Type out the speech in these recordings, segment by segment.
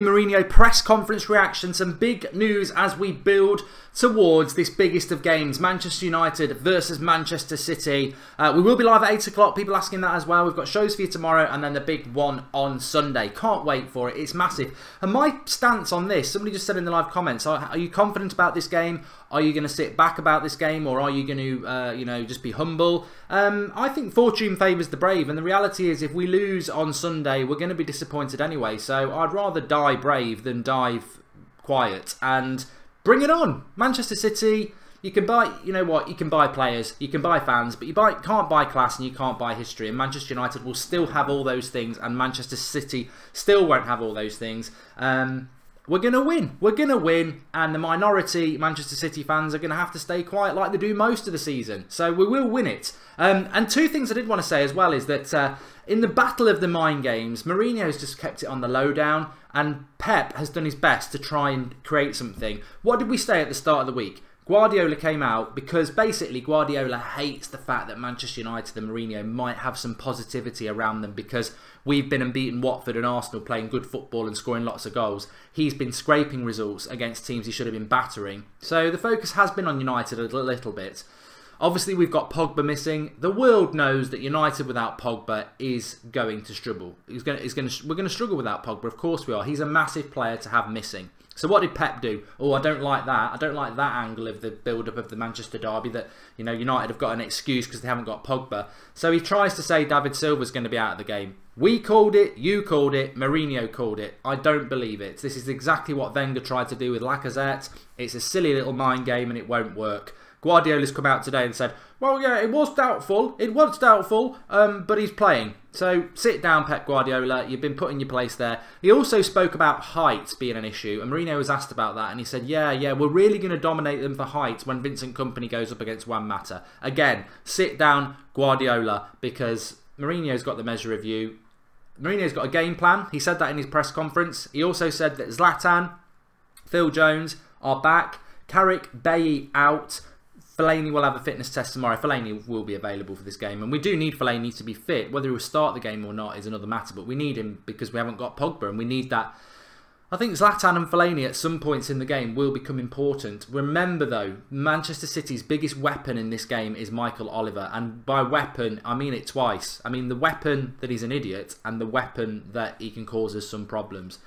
Mourinho press conference reaction, some big news as we build towards this biggest of games, Manchester United versus Manchester City. We will be live at 8 o'clock, people asking that as well. We've got shows for you tomorrow and then the big one on Sunday. Can't wait for it, it's massive. And my stance on this, somebody just said in the live comments, are you confident about this game? Are you going to sit back about this game, or are you going to, just be humble? I think fortune favours the brave, and the reality is if we lose on Sunday, we're going to be disappointed anyway. So I'd rather die brave than die quiet, and bring it on. Manchester City, you can buy, you know what, you can buy players, you can buy fans, but you can't buy class and you can't buy history. And Manchester United will still have all those things, and Manchester City still won't have all those things. We're going to win. We're going to win. And the minority Manchester City fans are going to have to stay quiet like they do most of the season. So we will win it. And two things I did want to say as well is that in the battle of the mind games, Mourinho's just kept it on the lowdown. And Pep has done his best to try and create something. What did we say at the start of the week? Guardiola came out because basically Guardiola hates the fact that Manchester United and Mourinho might have some positivity around them because we've been and beaten Watford and Arsenal playing good football and scoring lots of goals. He's been scraping results against teams he should have been battering. So the focus has been on United a little bit. Obviously we've got Pogba missing. The world knows that United without Pogba is going to struggle. We're going to struggle without Pogba, of course we are. He's a massive player to have missing. So what did Pep do? Oh, I don't like that. I don't like that angle of the build-up of the Manchester derby that, United have got an excuse because they haven't got Pogba. So he tries to say David Silva's going to be out of the game. We called it, you called it, Mourinho called it. I don't believe it. This is exactly what Wenger tried to do with Lacazette. It's a silly little mind game and it won't work. Guardiola's come out today and said, well, yeah, it was doubtful, but he's playing. So sit down, Pep Guardiola, you've been put in your place there. He also spoke about height being an issue, and Mourinho was asked about that, and he said, yeah, we're really going to dominate them for height when Vincent Kompany goes up against Juan Mata. Again, sit down, Guardiola, because Mourinho's got the measure of you. Mourinho's got a game plan. He said that in his press conference. He also said that Zlatan, Phil Jones are back, Carrick, Bailly out. Fellaini will have a fitness test tomorrow. Fellaini will be available for this game. And we do need Fellaini to be fit. Whether he will start the game or not is another matter. But we need him because we haven't got Pogba. And we need that. I think Zlatan and Fellaini at some points in the game will become important. Remember though, Manchester City's biggest weapon in this game is Michael Oliver. And by weapon, I mean it twice. I mean the weapon that he's an idiot and the weapon that he can cause us some problems.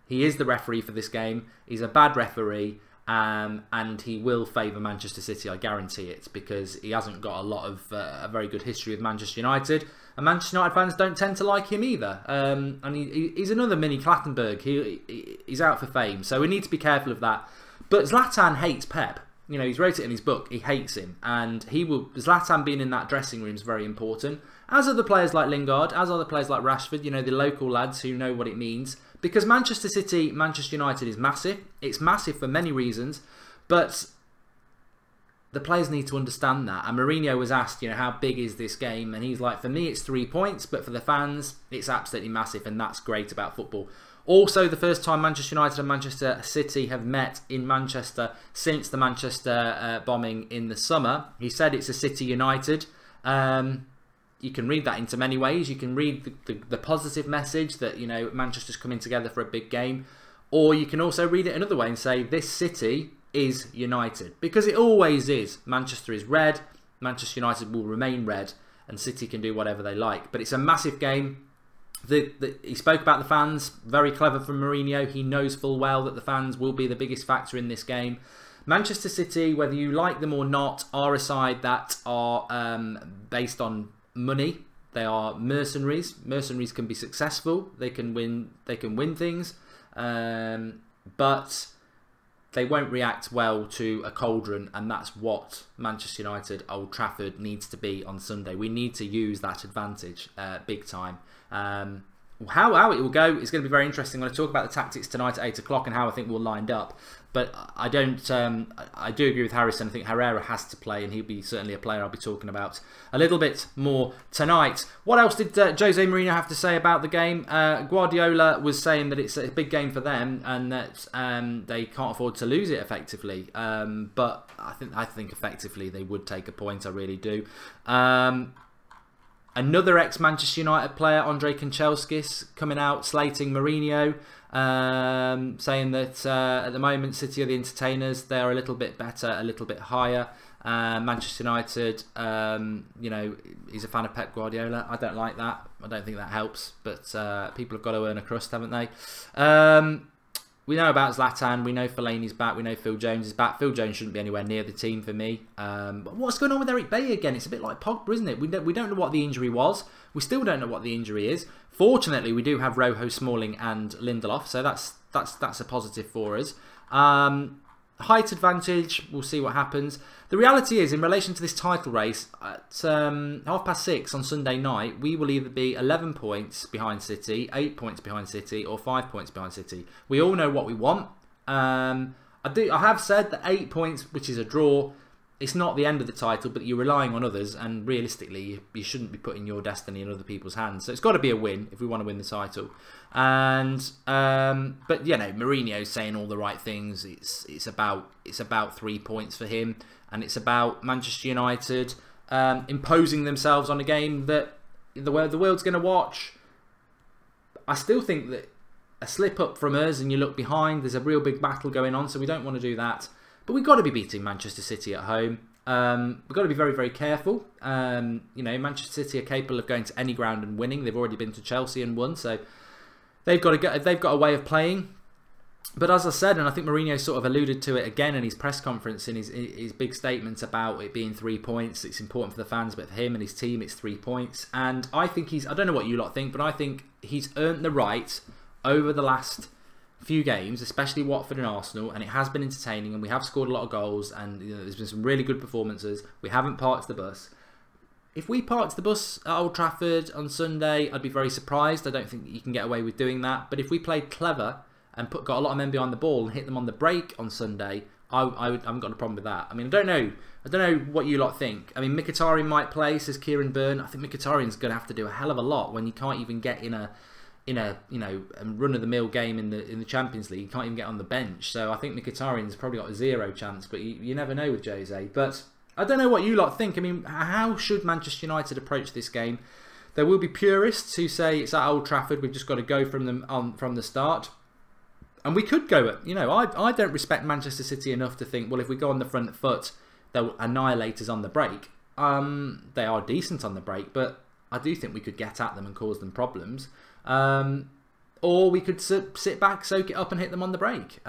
He is the referee for this game. He's a bad referee. And he will favour Manchester City, I guarantee it, because he hasn't got a lot of a very good history with Manchester United, and Manchester United fans don't tend to like him either. And he's another mini Clattenburg. He's out for fame, so we need to be careful of that. But Zlatan hates Pep. He's wrote it in his book. He hates him, and Zlatan being in that dressing room is very important. As are the players like Lingard, as are the players like Rashford. The local lads who know what it means. Because Manchester City, Manchester United is massive. It's massive for many reasons, but the players need to understand that. And Mourinho was asked, how big is this game? And he's like, for me, it's 3 points, but for the fans, it's absolutely massive, and that's great about football. Also, the first time Manchester United and Manchester City have met in Manchester since the Manchester bombing in the summer. He said it's a City United. You can read that into many ways. You can read the positive message that, Manchester's coming together for a big game. Or you can also read it another way and say, this city is united. Because it always is. Manchester is red. Manchester United will remain red. And City can do whatever they like. But it's a massive game. He spoke about the fans. Very clever from Mourinho. He knows full well that the fans will be the biggest factor in this game. Manchester City, whether you like them or not, are a side that are based on money. They are mercenaries. Mercenaries can be successful. They can win things, but they won't react well to a cauldron, and that's what Manchester United Old Trafford needs to be on Sunday. We need to use that advantage big time. How it will go is going to be very interesting. I'm going to talk about the tactics tonight at 8 o'clock and how I think we'll lined up. But I do agree with Harrison. I think Herrera has to play, and he'll be certainly a player I'll be talking about a little bit more tonight. What else did Jose Mourinho have to say about the game? Guardiola was saying that it's a big game for them and that they can't afford to lose it effectively. But I think effectively they would take a point. I really do. Another ex-Manchester United player, Andre Kanchelskis, coming out slating Mourinho. saying that at the moment City are the entertainers. They are a little bit better, a little bit higher. Manchester United, you know, he's a fan of Pep Guardiola. I don't like that. I don't think that helps. But people have got to earn a crust, haven't they? We know about Zlatan. We know Fellaini's back. We know Phil Jones is back. Phil Jones shouldn't be anywhere near the team for me. But what's going on with Eric Bailly again? It's a bit like Pogba, isn't it? We don't know what the injury was. We still don't know what the injury is. Fortunately, we do have Rojo, Smalling and Lindelof, so that's a positive for us. Height advantage, we'll see what happens. The reality is, in relation to this title race, at 6:30 on Sunday night, we will either be 11 points behind City, 8 points behind City, or 5 points behind City. We all know what we want. I have said that 8 points, which is a draw, it's not the end of the title, but you're relying on others, and realistically, you shouldn't be putting your destiny in other people's hands. So it's got to be a win if we want to win the title. And but you know, Mourinho's saying all the right things. It's about 3 points for him, and it's about Manchester United imposing themselves on a game that the world's going to watch. I still think that a slip up from us, and you look behind, there's a real big battle going on, so we don't want to do that. But we've got to be beating Manchester City at home. We've got to be very, very careful. You know, Manchester City are capable of going to any ground and winning. They've already been to Chelsea and won, so they've got a way of playing. But as I said, and I think Mourinho sort of alluded to it again in his press conference, in his big statement about it being 3 points. It's important for the fans, but for him and his team, it's 3 points. And I think I don't know what you lot think, but I think he's earned the right over the last few games, especially Watford and Arsenal, and it has been entertaining, and we have scored a lot of goals, and you know, there's been some really good performances. We haven't parked the bus. If we parked the bus at Old Trafford on Sunday, I'd be very surprised. I don't think you can get away with doing that. But if we played clever and got a lot of men behind the ball and hit them on the break on Sunday, I haven't got a problem with that. I mean, I don't know what you lot think. I mean, Mkhitaryan might play, says Kieran Byrne. I think Mkhitaryan's going to have to do a hell of a lot when you can't even get in a you know, run-of-the-mill game in the Champions League. You can't even get on the bench. So I think Mkhitaryan's probably got a 0 chance, but you never know with Jose. But I don't know what you lot think. I mean, how should Manchester United approach this game? There will be purists who say it's at Old Trafford, we've just got to go from the start. And we could go at, you know, I don't respect Manchester City enough to think, well, if we go on the front foot, they'll annihilate us on the break. They are decent on the break, but I do think we could get at them and cause them problems. Or we could sit back, soak it up and hit them on the break,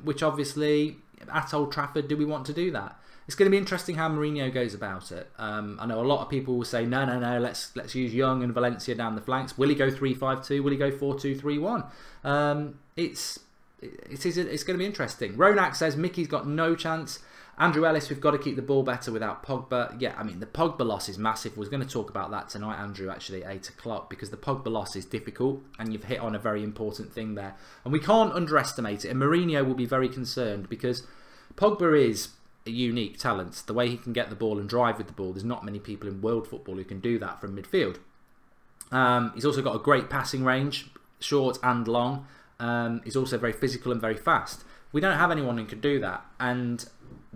which obviously at Old Trafford, do we want to do that? It's going to be interesting how Mourinho goes about it. I know a lot of people will say, no, let's use Young and Valencia down the flanks. Will he go 3-5-2? Will he go 4-2-3-1? It's going to be interesting. Ronak says Mickey's got no chance. Andrew Ellis, we've got to keep the ball better without Pogba. Yeah, I mean, the Pogba loss is massive. We're going to talk about that tonight, Andrew, actually, at 8 o'clock, because the Pogba loss is difficult, and you've hit on a very important thing there. And we can't underestimate it, and Mourinho will be very concerned, because Pogba is a unique talent. The way he can get the ball and drive with the ball, there's not many people in world football who can do that from midfield. He's also got a great passing range, short and long. He's also very physical and very fast. We don't have anyone who can do that, and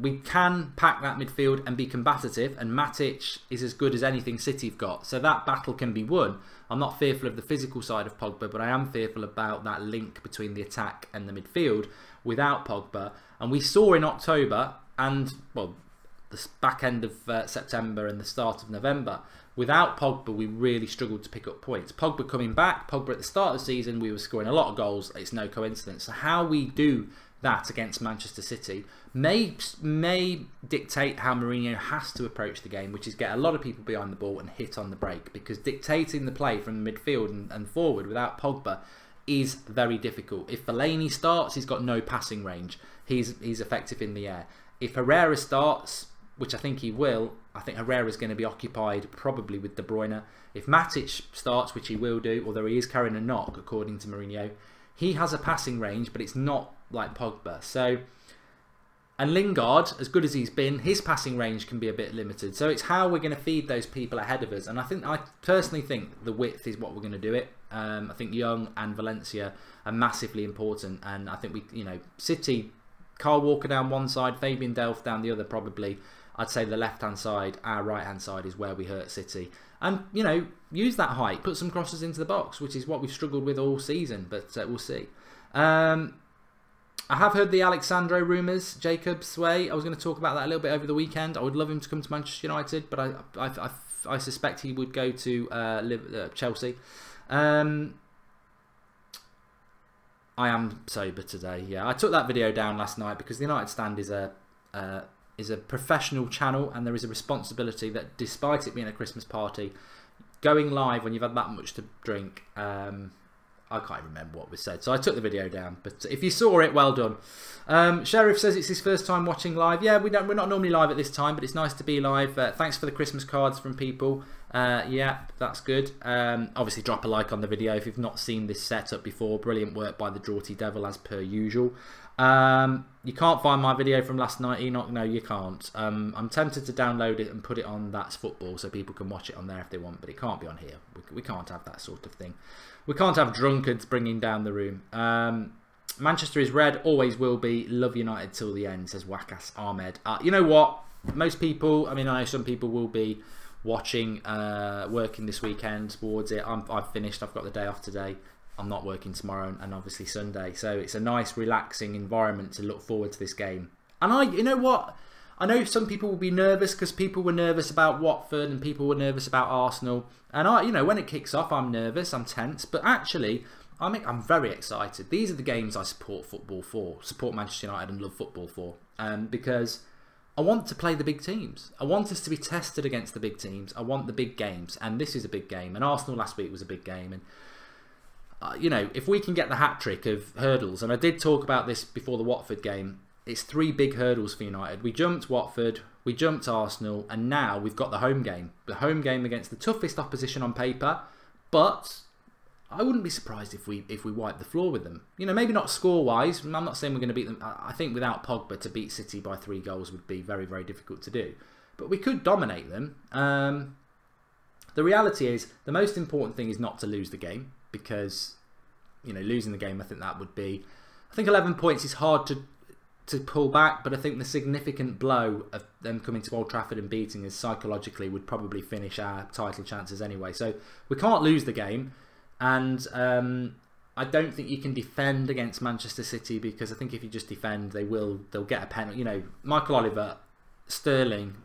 we can pack that midfield and be combative, and Matic is as good as anything City have got, so that battle can be won. I'm not fearful of the physical side of Pogba, but I am fearful about that link between the attack and the midfield without Pogba. And we saw in October and, well, the back end of September and the start of November, without Pogba we really struggled to pick up points. Pogba coming back, Pogba at the start of the season, we were scoring a lot of goals. It's no coincidence. So how we do that against Manchester City may dictate how Mourinho has to approach the game, which is get a lot of people behind the ball and hit on the break, because dictating the play from the midfield and forward without Pogba is very difficult. If Fellaini starts, he's got no passing range. He's effective in the air. If Herrera starts, which I think he will, I think Herrera's going to be occupied probably with De Bruyne. If Matic starts, which he will do, although he is carrying a knock according to Mourinho, he has a passing range, but it's not like Pogba. So, and Lingard, as good as he's been, his passing range can be a bit limited. So it's how we're going to feed those people ahead of us. And I personally think the width is what we're going to do it. I think Young and Valencia are massively important, and I think City, Kyle Walker down one side, Fabian Delph down the other probably. I'd say the left-hand side, our right-hand side is where we hurt City. And, use that height, put some crosses into the box, which is what we've struggled with all season, but we'll see. I have heard the Alexandro rumours, Jacob's way. I was going to talk about that a little bit over the weekend. I would love him to come to Manchester United, but I suspect he would go to Chelsea. I am sober today. Yeah, I took that video down last night because the United Stand is a professional channel, and there is a responsibility that, despite it being a Christmas party, going live when you've had that much to drink. I can't remember what was said, so I took the video down. But if you saw it, well done. Sheriff says it's his first time watching live. Yeah, we're not normally live at this time, but it's nice to be live. Thanks for the Christmas cards from people. Yeah, that's good. Obviously, drop a like on the video if you've not seen this setup before. Brilliant work by the Draughty Devil, as per usual. You can't find my video from last night, Enoch. No, you can't. I'm tempted to download it and put it on That's Football so people can watch it on there if they want, but it can't be on here. We can't have that sort of thing. We can't have drunkards bringing down the room. Manchester is red, always will be. Love United till the end, says Wakas Ahmed. You know what? Most people, I mean, I know some people will be watching, working this weekend towards it. I've finished. I've got the day off today. I'm not working tomorrow and obviously Sunday. So it's a nice, relaxing environment to look forward to this game. And you know what? I know some people will be nervous because people were nervous about Watford and people were nervous about Arsenal. And you know, when it kicks off, I'm nervous, I'm tense. But actually, I'm very excited. These are the games I support football for, support Manchester United and love football for. Because I want to play the big teams. I want us to be tested against the big teams. I want the big games. And this is a big game. And Arsenal last week was a big game. And you know, if we can get the hat-trick of hurdles, and I did talk about this before the Watford game, it's 3 big hurdles for United. We jumped Watford, we jumped Arsenal, and now we've got the home game. The home game against the toughest opposition on paper, but I wouldn't be surprised if we wipe the floor with them. You know, maybe not score-wise. I'm not saying we're going to beat them. I think without Pogba, to beat City by 3 goals would be very, very difficult to do. But we could dominate them. The reality is, the most important thing is not to lose the game, because, you know, losing the game, I think that would be... I think 11 points is hard to pull back, but I think the significant blow of them coming to Old Trafford and beating us psychologically would probably finish our title chances anyway. So we can't lose the game, and I don't think you can defend against Manchester City, because I think if you just defend, they'll get a penalty. You know, Michael Oliver, Sterling,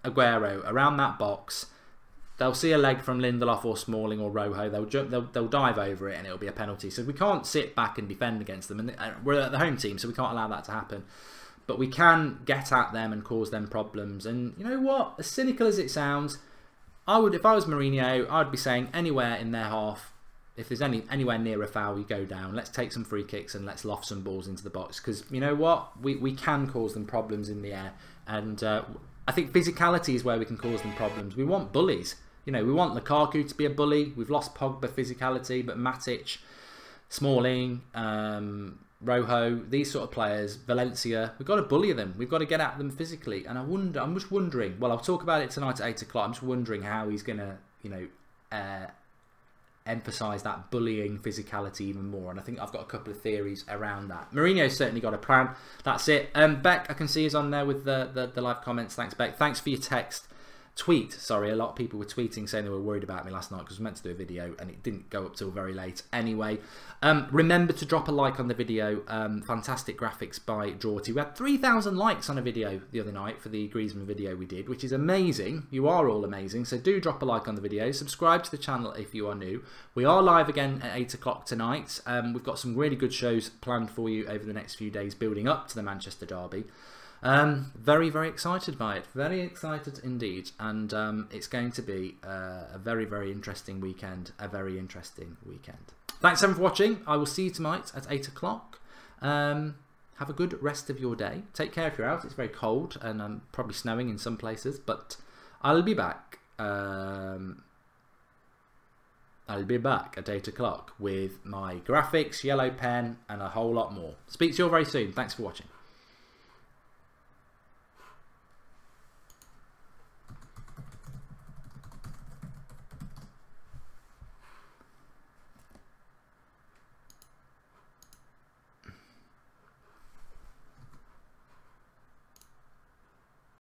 Aguero around that box. They'll see a leg from Lindelof or Smalling or Rojo. They'll dive over it and it'll be a penalty. So we can't sit back and defend against them. And we're at the home team, so we can't allow that to happen. But we can get at them and cause them problems. And you know what? As cynical as it sounds, if I was Mourinho, I'd be saying anywhere in their half, if there's anywhere near a foul, you go down. Let's take some free kicks and let's loft some balls into the box. Because you know what? We can cause them problems in the air. And I think physicality is where we can cause them problems. We want bullies. You know, we want Lukaku to be a bully. We've lost Pogba physicality, but Matic, Smalling, Rojo, these sort of players, Valencia, we've got to bully them. We've got to get at them physically. And I'm just wondering, well, I'll talk about it tonight at 8 o'clock. I'm just wondering how he's going to, you know, emphasise that bullying physicality even more. And I think I've got a couple of theories around that. Mourinho's certainly got a plan. That's it. Beck, I can see, is on there with the live comments. Thanks, Beck. Thanks for your tweet, sorry, a lot of people were tweeting saying they were worried about me last night because I was meant to do a video and it didn't go up till very late. Anyway, remember to drop a like on the video. Fantastic graphics by Draughty. We had 3,000 likes on a video the other night for the Griezmann video we did, which is amazing. You are all amazing, so do drop a like on the video. Subscribe to the channel if you are new. We are live again at 8 o'clock tonight. We've got some really good shows planned for you over the next few days building up to the Manchester derby. Very, very excited by it. Very excited indeed. And it's going to be a very, very interesting weekend. A very interesting weekend. Thanks everyone for watching. I will see you tonight at 8 o'clock. Have a good rest of your day. Take care if you're out. It's very cold and probably snowing in some places. But I'll be back. I'll be back at 8 o'clock with my graphics, yellow pen, and a whole lot more. Speak to you all very soon. Thanks for watching.